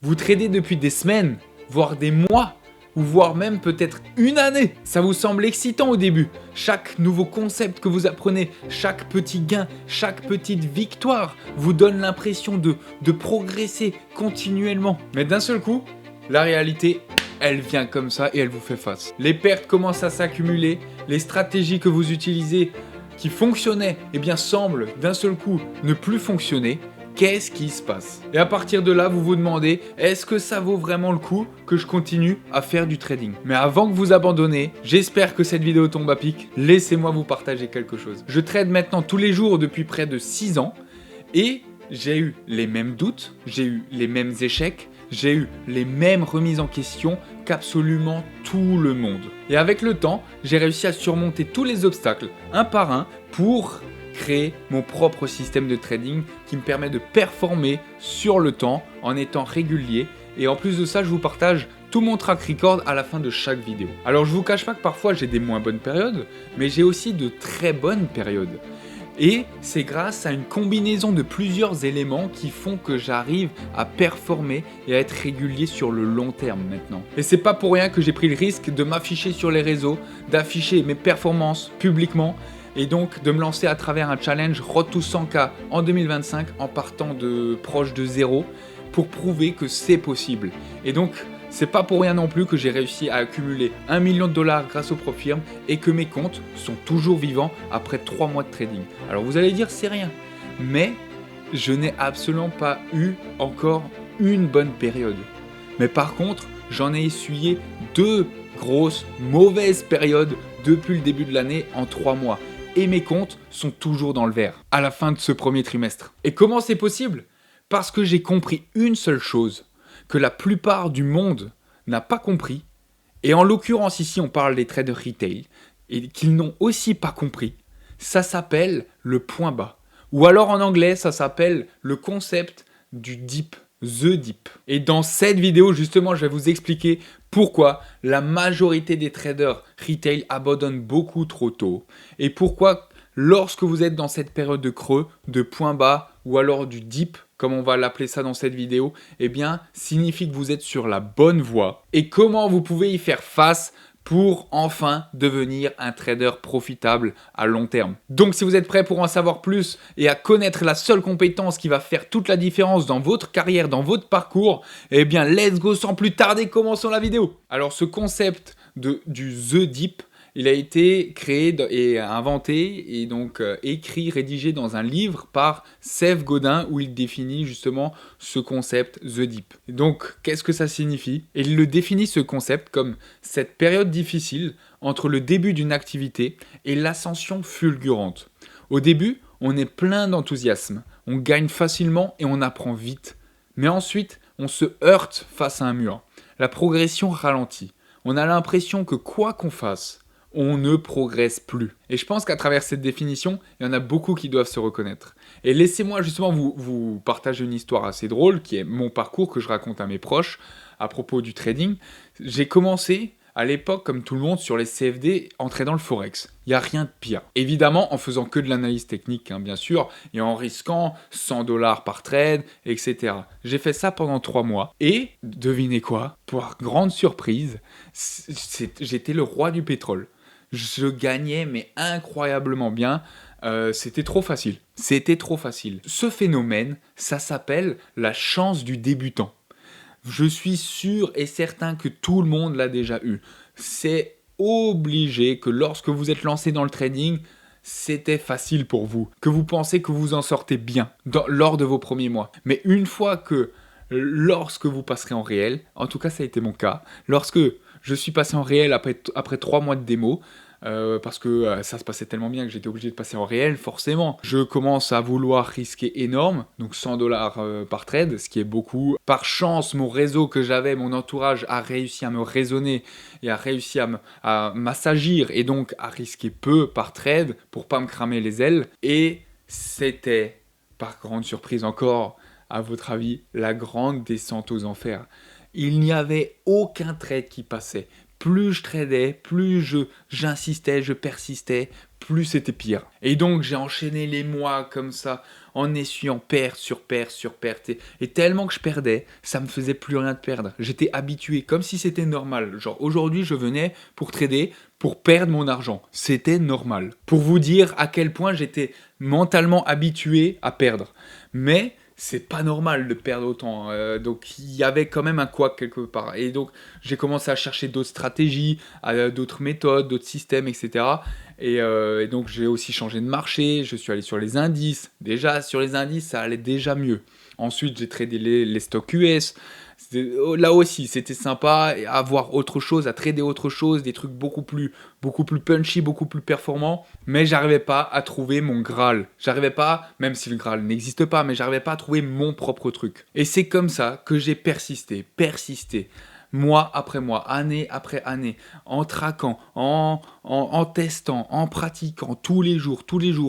Vous tradez depuis des semaines, voire des mois, ou voire même peut-être une année. Ça vous semble excitant au début. Chaque nouveau concept que vous apprenez, chaque petit gain, chaque petite victoire vous donne l'impression de progresser continuellement. Mais d'un seul coup, la réalité, elle vient comme ça et elle vous fait face. Les pertes commencent à s'accumuler, les stratégies que vous utilisez qui fonctionnaient, eh bien semblent d'un seul coup ne plus fonctionner. Qu'est-ce qui se passe? Et à partir de là, vous vous demandez, est-ce que ça vaut vraiment le coup que je continue à faire du trading? Mais avant que vous abandonnez, j'espère que cette vidéo tombe à pic, laissez-moi vous partager quelque chose. Je trade maintenant tous les jours depuis près de 6 ans et j'ai eu les mêmes doutes, j'ai eu les mêmes échecs, j'ai eu les mêmes remises en question qu'absolument tout le monde. Et avec le temps, j'ai réussi à surmonter tous les obstacles, un par un, pour créer mon propre système de trading qui me permet de performer sur le temps en étant régulier. Et en plus de ça, je vous partage tout mon track record à la fin de chaque vidéo. Alors je vous cache pas que parfois j'ai des moins bonnes périodes, mais j'ai aussi de très bonnes périodes. Et c'est grâce à une combinaison de plusieurs éléments qui font que j'arrive à performer et à être régulier sur le long terme maintenant. Et c'est pas pour rien que j'ai pris le risque de m'afficher sur les réseaux, d'afficher mes performances publiquement et donc de me lancer à travers un challenge Road to 100K en 2025 en partant de proche de zéro pour prouver que c'est possible. Et donc c'est pas pour rien non plus que j'ai réussi à accumuler $1 million grâce au PropFirm et que mes comptes sont toujours vivants après 3 mois de trading. Alors vous allez dire c'est rien, mais je n'ai absolument pas eu encore une bonne période. Mais par contre, j'en ai essuyé 2 grosses mauvaises périodes depuis le début de l'année en 3 mois. Et mes comptes sont toujours dans le vert à la fin de ce premier trimestre. Et comment c'est possible? Parce que j'ai compris une seule chose, que la plupart du monde n'a pas compris, et en l'occurrence ici on parle des traders retail, et qu'ils n'ont aussi pas compris, ça s'appelle le point bas. Ou alors en anglais ça s'appelle le concept du dip. The Dip. Et dans cette vidéo, justement, je vais vous expliquer pourquoi la majorité des traders retail abandonnent beaucoup trop tôt et pourquoi, lorsque vous êtes dans cette période de creux, de point bas ou alors du dip, comme on va l'appeler ça dans cette vidéo, eh bien, signifie que vous êtes sur la bonne voie et comment vous pouvez y faire face pour enfin devenir un trader profitable à long terme. Donc si vous êtes prêt pour en savoir plus et à connaître la seule compétence qui va faire toute la différence dans votre carrière, dans votre parcours, eh bien let's go sans plus tarder, commençons la vidéo. Alors ce concept du The Dip, il a été créé et inventé et donc écrit, rédigé dans un livre par Seth Godin où il définit justement ce concept The Dip. Et donc, qu'est-ce que ça signifie? Et il le définit ce concept comme cette période difficile entre le début d'une activité et l'ascension fulgurante. Au début, on est plein d'enthousiasme, on gagne facilement et on apprend vite. Mais ensuite, on se heurte face à un mur. La progression ralentit. On a l'impression que quoi qu'on fasse, on ne progresse plus. Et je pense qu'à travers cette définition, il y en a beaucoup qui doivent se reconnaître. Et laissez-moi justement vous partager une histoire assez drôle, qui est mon parcours que je raconte à mes proches à propos du trading. J'ai commencé à l'époque, comme tout le monde, sur les CFD en tradant le Forex. Il n'y a rien de pire. Évidemment, en faisant que de l'analyse technique, bien sûr, et en risquant $100 par trade, etc. J'ai fait ça pendant 3 mois. Et, devinez quoi? Pour grande surprise, j'étais le roi du pétrole. Je gagnais mais incroyablement bien, c'était trop facile. C'était trop facile. Ce phénomène, ça s'appelle la chance du débutant. Je suis sûr et certain que tout le monde l'a déjà eu. C'est obligé que lorsque vous êtes lancé dans le trading, c'était facile pour vous, que vous pensez que vous en sortez bien lors de vos premiers mois. Mais une fois que lorsque vous passerez en réel, en tout cas ça a été mon cas, lorsque je suis passé en réel après 3 mois de démo, parce que ça se passait tellement bien que j'étais obligé de passer en réel, forcément. Je commence à vouloir risquer énorme, donc $100 par trade, ce qui est beaucoup. Par chance, mon réseau que j'avais, mon entourage a réussi à me raisonner et a réussi à m'assagir et donc à risquer peu par trade pour pas me cramer les ailes. Et c'était, par grande surprise encore, à votre avis, la grande descente aux enfers. Il n'y avait aucun trade qui passait. Plus je tradais, plus j'insistais, je persistais, plus c'était pire. Et donc j'ai enchaîné les mois comme ça, en essuyant perte sur perte sur perte. Et tellement que je perdais, ça me faisait plus rien de perdre. J'étais habitué, comme si c'était normal. Genre aujourd'hui, je venais pour trader, pour perdre mon argent. C'était normal. Pour vous dire à quel point j'étais mentalement habitué à perdre. Mais c'est pas normal de perdre autant. Donc il y avait quand même un couac quelque part. Et donc j'ai commencé à chercher d'autres stratégies, d'autres méthodes, d'autres systèmes, etc. Et donc j'ai aussi changé de marché. Je suis allé sur les indices. Déjà sur les indices, ça allait déjà mieux. Ensuite j'ai tradé les stocks US. Là aussi, c'était sympa à voir autre chose, à trader autre chose, des trucs beaucoup plus punchy, beaucoup plus performants. Mais j'arrivais pas à trouver mon Graal. J'arrivais pas, même si le Graal n'existe pas, mais j'arrivais pas à trouver mon propre truc. Et c'est comme ça que j'ai persisté, mois après mois, année après année, en traquant, en testant, en pratiquant tous les jours,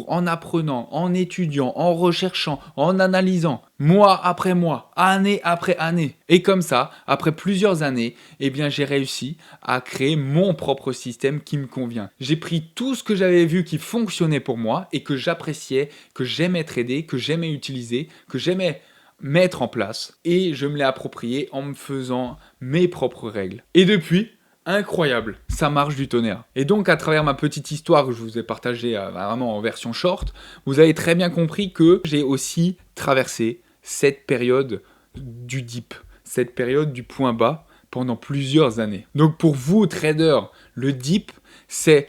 en apprenant, en étudiant, en recherchant, en analysant, mois après mois, année après année. Et comme ça, après plusieurs années, eh bien, j'ai réussi à créer mon propre système qui me convient. J'ai pris tout ce que j'avais vu qui fonctionnait pour moi et que j'appréciais, que j'aimais trader, que j'aimais utiliser, que j'aimais mettre en place, et je me l'ai approprié en me faisant mes propres règles. Et depuis, incroyable, ça marche du tonnerre. Et donc à travers ma petite histoire que je vous ai partagée vraiment en version short, vous avez très bien compris que j'ai aussi traversé cette période du dip, cette période du point bas pendant plusieurs années. Donc pour vous traders, le dip, c'est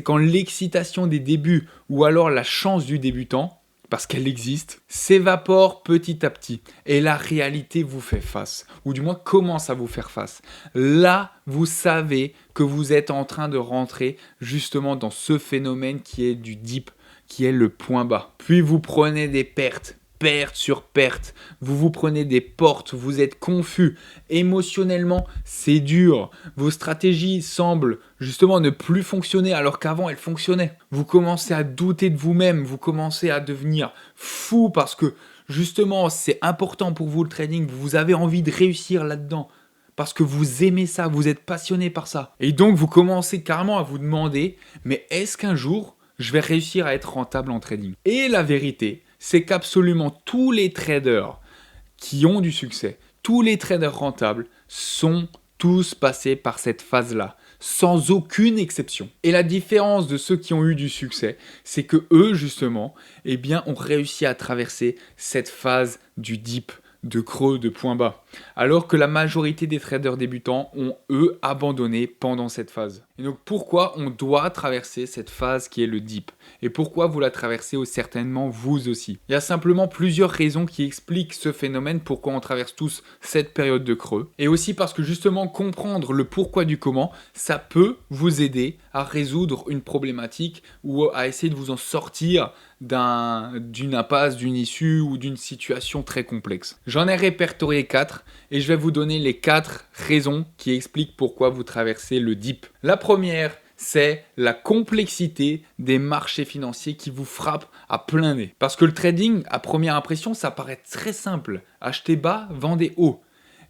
quand l'excitation des débuts ou alors la chance du débutant, parce qu'elle existe, s'évapore petit à petit. Et la réalité vous fait face, ou du moins commence à vous faire face. Là, vous savez que vous êtes en train de rentrer justement dans ce phénomène qui est du dip, qui est le point bas. Puis vous prenez des pertes. Perte sur perte, vous prenez des portes, vous êtes confus, émotionnellement c'est dur, vos stratégies semblent justement ne plus fonctionner alors qu'avant elles fonctionnaient. Vous commencez à douter de vous-même, vous commencez à devenir fou parce que justement c'est important pour vous le trading, vous avez envie de réussir là-dedans. Parce que vous aimez ça, vous êtes passionné par ça. Et donc vous commencez carrément à vous demander, mais est-ce qu'un jour je vais réussir à être rentable en trading? Et la vérité, c'est qu'absolument tous les traders qui ont du succès, tous les traders rentables sont tous passés par cette phase-là, sans aucune exception. Et la différence de ceux qui ont eu du succès, c'est que eux, justement, eh bien, ont réussi à traverser cette phase du dip, de creux, de point bas. Alors que la majorité des traders débutants ont, eux, abandonné pendant cette phase. Et donc, pourquoi on doit traverser cette phase qui est le dip? Et pourquoi vous la traversez certainement vous aussi? Il y a simplement plusieurs raisons qui expliquent ce phénomène, pourquoi on traverse tous cette période de creux. Et aussi parce que justement, comprendre le pourquoi du comment, ça peut vous aider à résoudre une problématique ou à essayer de vous en sortir d'une impasse, d'une issue ou d'une situation très complexe. J'en ai répertorié 4 et je vais vous donner les 4 raisons qui expliquent pourquoi vous traversez le dip. La première, c'est la complexité des marchés financiers qui vous frappe à plein nez. Parce que le trading, à première impression, ça paraît très simple. Achetez bas, vendez haut.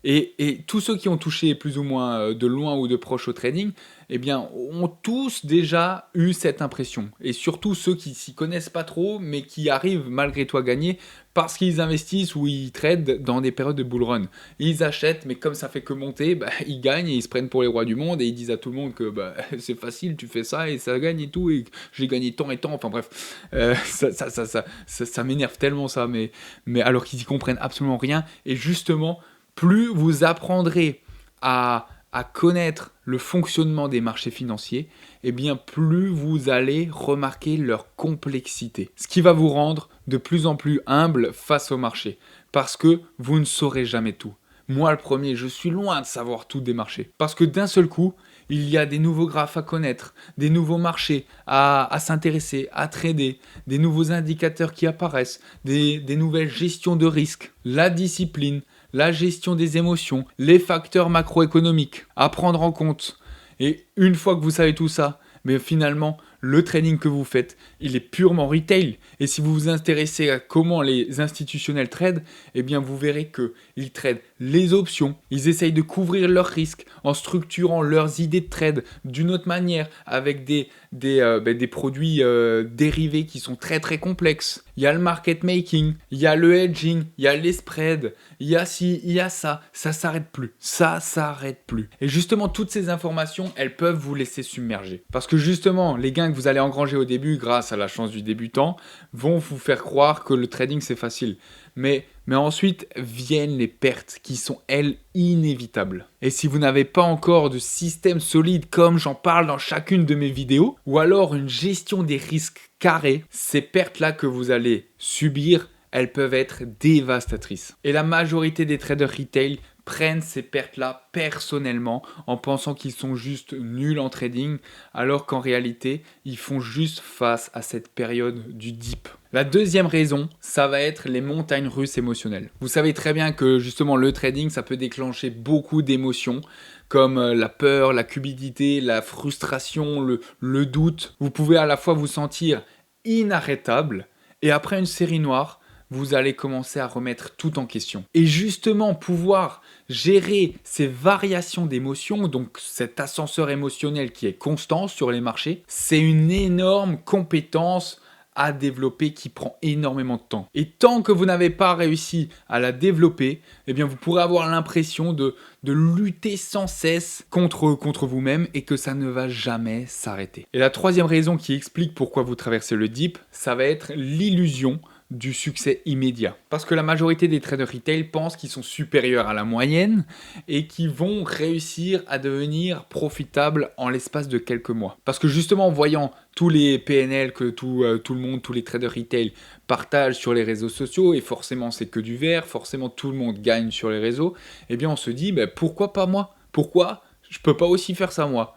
Et tous ceux qui ont touché plus ou moins de loin ou de proche au trading, eh bien, ont tous déjà eu cette impression. Et surtout ceux qui s'y connaissent pas trop, mais qui arrivent malgré tout à gagner parce qu'ils investissent ou ils tradent dans des périodes de bull run. Ils achètent, mais comme ça fait que monter, ils gagnent et ils se prennent pour les rois du monde et ils disent à tout le monde que c'est facile, tu fais ça et ça gagne et tout, et j'ai gagné tant et tant. Enfin bref, ça m'énerve tellement ça, mais alors qu'ils y comprennent absolument rien. Et justement, plus vous apprendrez à connaître le fonctionnement des marchés financiers, eh bien plus vous allez remarquer leur complexité. Ce qui va vous rendre de plus en plus humble face au marché, parce que vous ne saurez jamais tout. Moi le premier, je suis loin de savoir tout des marchés, parce que d'un seul coup, il y a des nouveaux graphes à connaître, des nouveaux marchés à s'intéresser, à trader, des nouveaux indicateurs qui apparaissent, des nouvelles gestions de risque, la discipline, la gestion des émotions, les facteurs macroéconomiques à prendre en compte. Et une fois que vous savez tout ça, mais finalement, le trading que vous faites, il est purement retail. Et si vous vous intéressez à comment les institutionnels tradent, eh bien vous verrez qu'ils tradent les options. Ils essayent de couvrir leurs risques en structurant leurs idées de trade d'une autre manière avec des produits dérivés qui sont très très complexes. Il y a le market making, il y a le hedging, il y a les spreads, il y a ci, il y a ça. Ça s'arrête plus. Ça s'arrête plus. Et justement, toutes ces informations, elles peuvent vous laisser submerger. Parce que justement, les gains que vous allez engranger au début grâce à la chance du débutant vont vous faire croire que le trading c'est facile. Mais ensuite viennent les pertes qui sont, elles, inévitables. Et si vous n'avez pas encore de système solide comme j'en parle dans chacune de mes vidéos, ou alors une gestion des risques carrés, ces pertes-là que vous allez subir, elles peuvent être dévastatrices. Et la majorité des traders retail prennent ces pertes-là personnellement en pensant qu'ils sont juste nuls en trading, alors qu'en réalité, ils font juste face à cette période du dip. La deuxième raison, ça va être les montagnes russes émotionnelles. Vous savez très bien que justement le trading, ça peut déclencher beaucoup d'émotions, comme la peur, la cupidité, la frustration, le doute. Vous pouvez à la fois vous sentir inarrêtable et après une série noire, vous allez commencer à remettre tout en question. Et justement, pouvoir gérer ces variations d'émotions, donc cet ascenseur émotionnel qui est constant sur les marchés, c'est une énorme compétence à développer qui prend énormément de temps. Et tant que vous n'avez pas réussi à la développer, eh bien vous pourrez avoir l'impression de lutter sans cesse contre vous-même et que ça ne va jamais s'arrêter. Et la troisième raison qui explique pourquoi vous traversez le dip, ça va être l'illusion du succès immédiat. Parce que la majorité des traders retail pensent qu'ils sont supérieurs à la moyenne et qu'ils vont réussir à devenir profitables en l'espace de quelques mois. Parce que justement, en voyant tous les PNL que tout le monde, tous les traders retail partagent sur les réseaux sociaux, et forcément c'est que du vert, forcément tout le monde gagne sur les réseaux, eh bien on se dit, pourquoi pas moi ? Pourquoi je peux pas aussi faire ça moi ?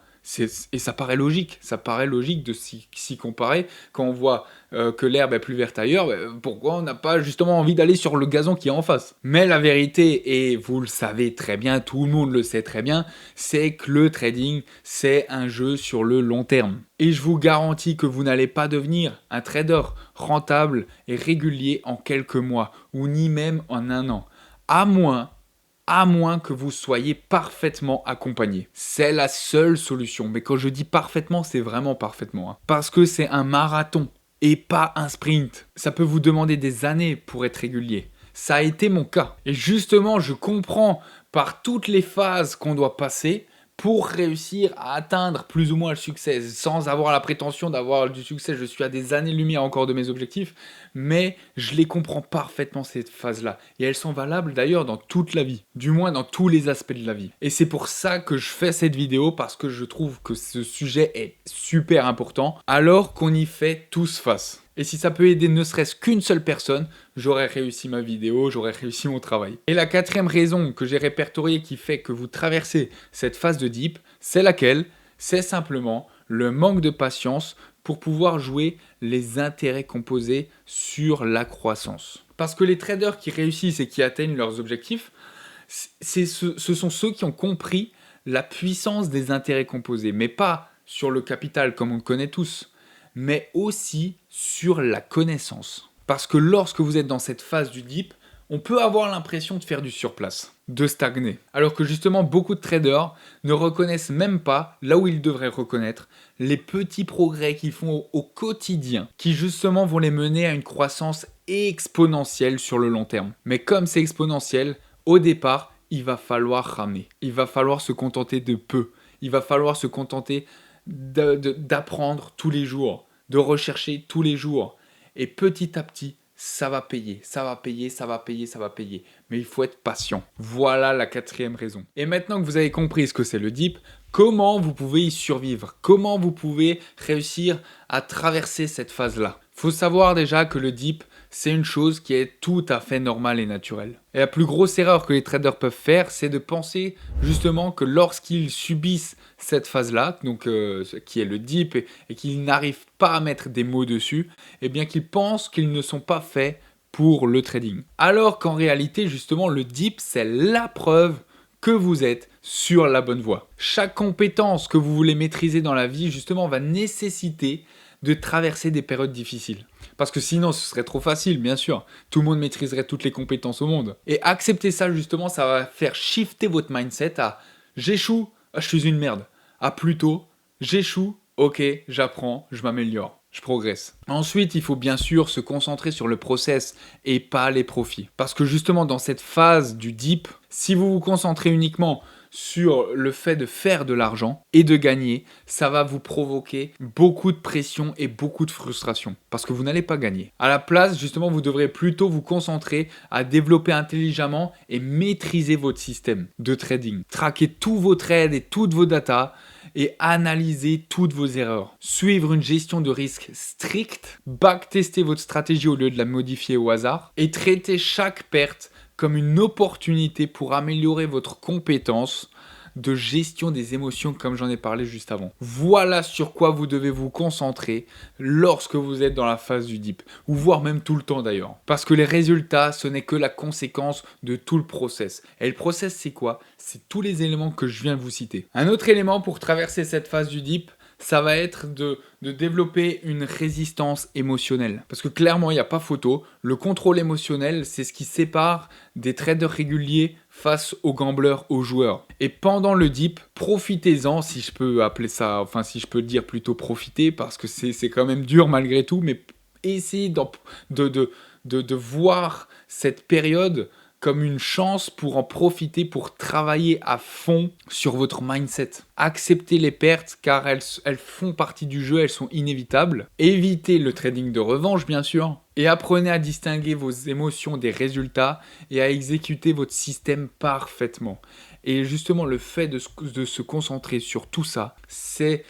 Et ça paraît logique de s'y comparer. Quand on voit que l'herbe est plus verte ailleurs, pourquoi on n'a pas justement envie d'aller sur le gazon qui est en face ? Mais la vérité, et vous le savez très bien, tout le monde le sait très bien, c'est que le trading, c'est un jeu sur le long terme. Et je vous garantis que vous n'allez pas devenir un trader rentable et régulier en quelques mois, ou ni même en un an. À moins que vous soyez parfaitement accompagné. C'est la seule solution. Mais quand je dis parfaitement, c'est vraiment parfaitement. Parce que c'est un marathon et pas un sprint. Ça peut vous demander des années pour être régulier. Ça a été mon cas. Et justement, je comprends par toutes les phases qu'on doit passer pour réussir à atteindre plus ou moins le succès, sans avoir la prétention d'avoir du succès. Je suis à des années-lumière encore de mes objectifs, mais je les comprends parfaitement, ces phases-là. Et elles sont valables d'ailleurs dans toute la vie, du moins dans tous les aspects de la vie. Et c'est pour ça que je fais cette vidéo, parce que je trouve que ce sujet est super important, alors qu'on y fait tous face. Et si ça peut aider ne serait-ce qu'une seule personne, j'aurais réussi ma vidéo, j'aurais réussi mon travail. Et la quatrième raison que j'ai répertoriée qui fait que vous traversez cette phase de dip, c'est laquelle ? C'est simplement le manque de patience pour pouvoir jouer les intérêts composés sur la croissance. Parce que les traders qui réussissent et qui atteignent leurs objectifs, ce sont ceux qui ont compris la puissance des intérêts composés, mais pas sur le capital comme on le connaît tous, mais aussi sur la connaissance. Parce que lorsque vous êtes dans cette phase du dip, on peut avoir l'impression de faire du surplace, de stagner. Alors que justement, beaucoup de traders ne reconnaissent même pas, là où ils devraient reconnaître, les petits progrès qu'ils font au quotidien, qui justement vont les mener à une croissance exponentielle sur le long terme. Mais comme c'est exponentiel, au départ, il va falloir ramer. Il va falloir se contenter de peu. Il va falloir se contenter d'apprendre tous les jours, de rechercher tous les jours. Et petit à petit, ça va payer, ça va payer, ça va payer, ça va payer. Mais il faut être patient. Voilà la quatrième raison. Et maintenant que vous avez compris ce que c'est le dip, comment vous pouvez y survivre ? Comment vous pouvez réussir à traverser cette phase-là ? Il faut savoir déjà que le dip, c'est une chose qui est tout à fait normale et naturelle. Et la plus grosse erreur que les traders peuvent faire, c'est de penser justement que lorsqu'ils subissent cette phase-là, donc qui est le dip, et qu'ils n'arrivent pas à mettre des mots dessus, eh bien qu'ils pensent qu'ils ne sont pas faits pour le trading. Alors qu'en réalité, justement, le dip, c'est la preuve que vous êtes sur la bonne voie. Chaque compétence que vous voulez maîtriser dans la vie, justement, va nécessiter de traverser des périodes difficiles. Parce que sinon, ce serait trop facile, bien sûr. Tout le monde maîtriserait toutes les compétences au monde. Et accepter ça, justement, ça va faire shifter votre mindset à j'échoue, ah, je suis une merde. À plutôt j'échoue, ok, j'apprends, je m'améliore. Je progresse. Ensuite, il faut bien sûr se concentrer sur le process et pas les profits. Parce que justement, dans cette phase du deep, si vous vous concentrez uniquement sur le fait de faire de l'argent et de gagner, ça va vous provoquer beaucoup de pression et beaucoup de frustration parce que vous n'allez pas gagner. À la place, justement, vous devrez plutôt vous concentrer à développer intelligemment et maîtriser votre système de trading. Traquer tous vos trades et toutes vos datas et analyser toutes vos erreurs. Suivre une gestion de risque stricte, backtester votre stratégie au lieu de la modifier au hasard et traiter chaque perte comme une opportunité pour améliorer votre compétence de gestion des émotions comme j'en ai parlé juste avant. Voilà sur quoi vous devez vous concentrer lorsque vous êtes dans la phase du deep, ou voire même tout le temps d'ailleurs. Parce que les résultats, ce n'est que la conséquence de tout le process. Et le process, c'est quoi? C'est tous les éléments que je viens de vous citer. Un autre élément pour traverser cette phase du deep, ça va être de développer une résistance émotionnelle. Parce que clairement, il n'y a pas photo. Le contrôle émotionnel, c'est ce qui sépare des traders réguliers face aux gamblers, aux joueurs. Et pendant le deep, profitez-en, si je peux appeler ça, enfin si je peux dire plutôt profiter, parce que c'est quand même dur malgré tout, mais essayez de voir cette période comme une chance pour en profiter, pour travailler à fond sur votre mindset. Acceptez les pertes car elles font partie du jeu, elles sont inévitables. Évitez le trading de revanche bien sûr. Et apprenez à distinguer vos émotions des résultats et à exécuter votre système parfaitement. Et justement le fait de se concentrer sur tout ça, c'est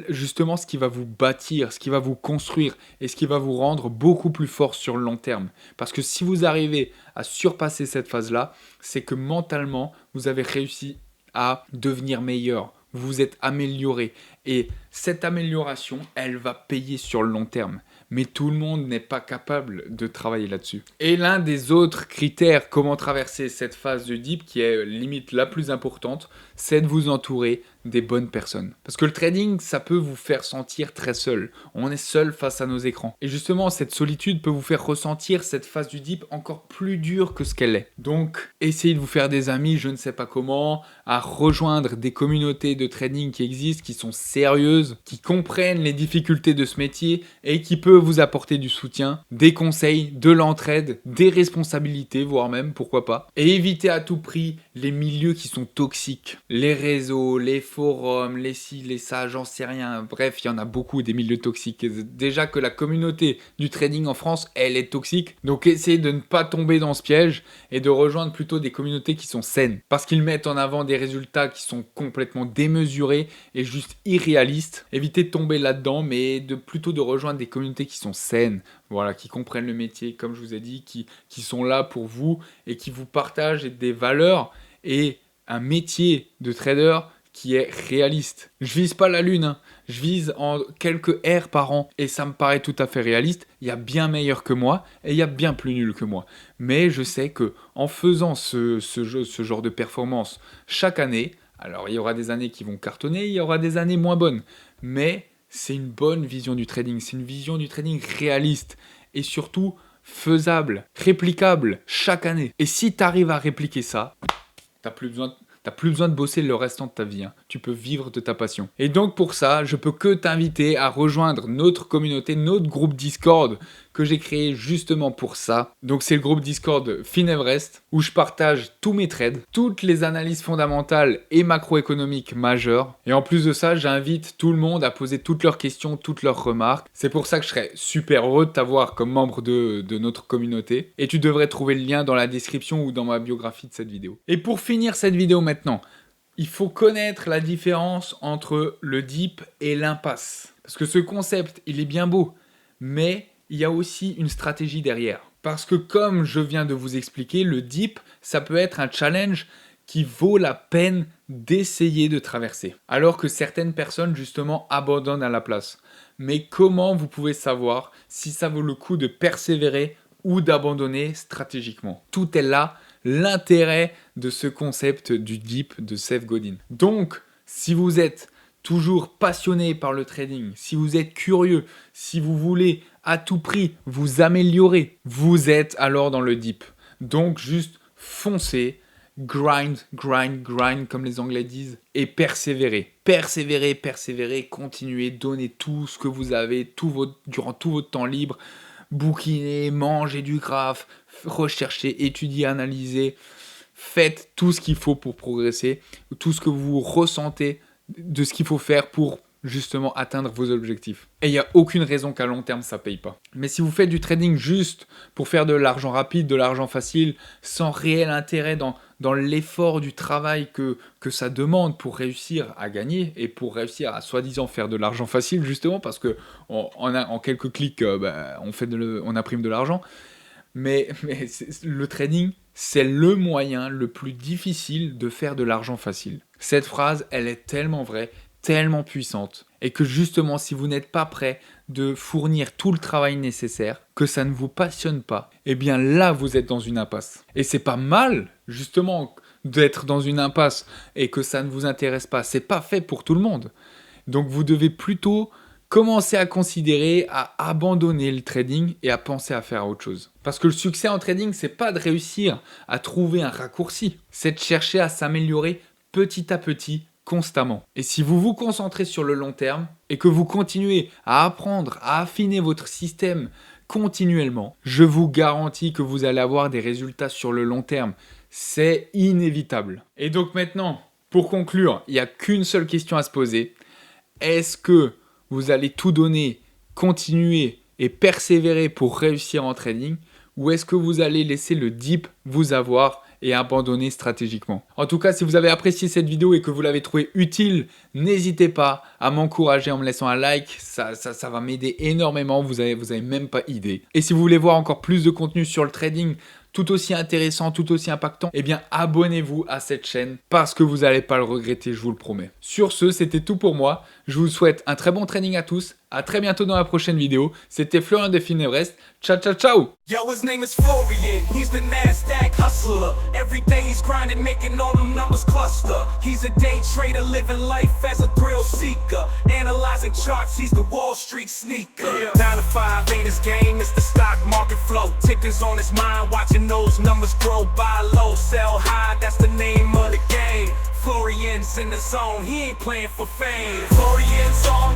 justement ce qui va vous bâtir, ce qui va vous construire et ce qui va vous rendre beaucoup plus fort sur le long terme. Parce que si vous arrivez à surpasser cette phase-là, c'est que mentalement, vous avez réussi à devenir meilleur. Vous vous êtes amélioré. Et cette amélioration, elle va payer sur le long terme. Mais tout le monde n'est pas capable de travailler là-dessus. Et l'un des autres critères, comment traverser cette phase de deep, qui est limite la plus importante, c'est de vous entourer des bonnes personnes. Parce que le trading, ça peut vous faire sentir très seul. On est seul face à nos écrans. Et justement, cette solitude peut vous faire ressentir cette phase du deep encore plus dure que ce qu'elle est. Donc, essayez de vous faire des amis, je ne sais pas comment, à rejoindre des communautés de trading qui existent, qui sont sérieuses, qui comprennent les difficultés de ce métier et qui peuvent vous apporter du soutien, des conseils, de l'entraide, des responsabilités, voire même, pourquoi pas. Et évitez à tout prix les milieux qui sont toxiques. Les réseaux, les forums, les ci, les ça, j'en sais rien. Bref, il y en a beaucoup des milieux toxiques. Déjà que la communauté du trading en France, elle est toxique. Donc essayez de ne pas tomber dans ce piège et de rejoindre plutôt des communautés qui sont saines. Parce qu'ils mettent en avant des résultats qui sont complètement démesurés et juste irréalistes. Évitez de tomber là-dedans, mais plutôt de rejoindre des communautés qui sont saines. Voilà, qui comprennent le métier, comme je vous ai dit, qui sont là pour vous et qui vous partagent des valeurs et un métier de trader qui est réaliste. Je vise pas la lune, hein. Je vise en quelques heures par an et ça me paraît tout à fait réaliste. Il y a bien meilleur que moi et il y a bien plus nul que moi. Mais je sais que en faisant ce genre de performance chaque année, alors il y aura des années qui vont cartonner, il y aura des années moins bonnes, mais c'est une bonne vision du trading, c'est une vision du trading réaliste et surtout faisable, réplicable chaque année. Et si tu arrives à répliquer ça, t'as plus besoin de bosser le restant de ta vie. Hein. Tu peux vivre de ta passion. Et donc pour ça, je peux que t'inviter à rejoindre notre communauté, notre groupe Discord que j'ai créé justement pour ça. Donc c'est le groupe Discord Fineverest où je partage tous mes trades, toutes les analyses fondamentales et macroéconomiques majeures. Et en plus de ça, j'invite tout le monde à poser toutes leurs questions, toutes leurs remarques. C'est pour ça que je serais super heureux de t'avoir comme membre de notre communauté. Et tu devrais trouver le lien dans la description ou dans ma biographie de cette vidéo. Et pour finir cette vidéo maintenant, il faut connaître la différence entre le deep et l'impasse. Parce que ce concept, il est bien beau, mais il y a aussi une stratégie derrière. Parce que comme je viens de vous expliquer, le deep, ça peut être un challenge qui vaut la peine d'essayer de traverser. Alors que certaines personnes, justement, abandonnent à la place. Mais comment vous pouvez savoir si ça vaut le coup de persévérer ou d'abandonner stratégiquement? Tout est là, l'intérêt de ce concept du deep de Seth Godin. Donc, si vous êtes toujours passionné par le trading, si vous êtes curieux, si vous voulez à tout prix vous améliorer, vous êtes alors dans le deep. Donc juste foncez, grind, grind, grind comme les Anglais disent et persévérez. Persévérez, persévérez, continuez, donnez tout ce que vous avez durant tout votre temps libre. Bouquinez, mangez du graphe, recherchez, étudiez, analysez. Faites tout ce qu'il faut pour progresser, tout ce que vous ressentez de ce qu'il faut faire pour justement atteindre vos objectifs. Et il n'y a aucune raison qu'à long terme ça paye pas. Mais si vous faites du trading juste pour faire de l'argent rapide, de l'argent facile, sans réel intérêt dans l'effort du travail que ça demande pour réussir à gagner et pour réussir à soi-disant faire de l'argent facile justement parce que en quelques clics on imprime de l'argent. Mais le trading, c'est le moyen le plus difficile de faire de l'argent facile. Cette phrase, elle est tellement vraie, tellement puissante, et que justement, si vous n'êtes pas prêt de fournir tout le travail nécessaire, que ça ne vous passionne pas, eh bien là, vous êtes dans une impasse. Et c'est pas mal, justement, d'être dans une impasse et que ça ne vous intéresse pas. C'est pas fait pour tout le monde. Donc vous devez plutôt commencer à considérer à abandonner le trading et à penser à faire autre chose. Parce que le succès en trading, c'est pas de réussir à trouver un raccourci, c'est de chercher à s'améliorer petit à petit, constamment. Et si vous vous concentrez sur le long terme et que vous continuez à apprendre, à affiner votre système continuellement, je vous garantis que vous allez avoir des résultats sur le long terme. C'est inévitable. Et donc maintenant, pour conclure, il n'y a qu'une seule question à se poser. Est-ce que vous allez tout donner, continuer et persévérer pour réussir en trading, ou est-ce que vous allez laisser le dip vous avoir et abandonner stratégiquement? En tout cas, si vous avez apprécié cette vidéo et que vous l'avez trouvée utile, n'hésitez pas à m'encourager en me laissant un like, ça va m'aider énormément, vous avez même pas idée. Et si vous voulez voir encore plus de contenu sur le trading, tout aussi intéressant, tout aussi impactant, eh bien abonnez-vous à cette chaîne parce que vous n'allez pas le regretter, je vous le promets. Sur ce, c'était tout pour moi. Je vous souhaite un très bon trading à tous. À très bientôt dans la prochaine vidéo. C'était Florian de Finevrest. Ciao, ciao, ciao! Yo, his name is Florian, he's the NASDAQ hustler. Every day he's grinding, making all them numbers cluster. He's a day trader, living life as a thrill seeker. Analyzing charts, he's the Wall Street sneaker. 9 to 5 ain't his game, it's the stock market flow. Tickers on his mind, watching those numbers grow. Buy low, sell high, that's the name of the game. Florian's in the zone, he ain't playing for fame. Florian's on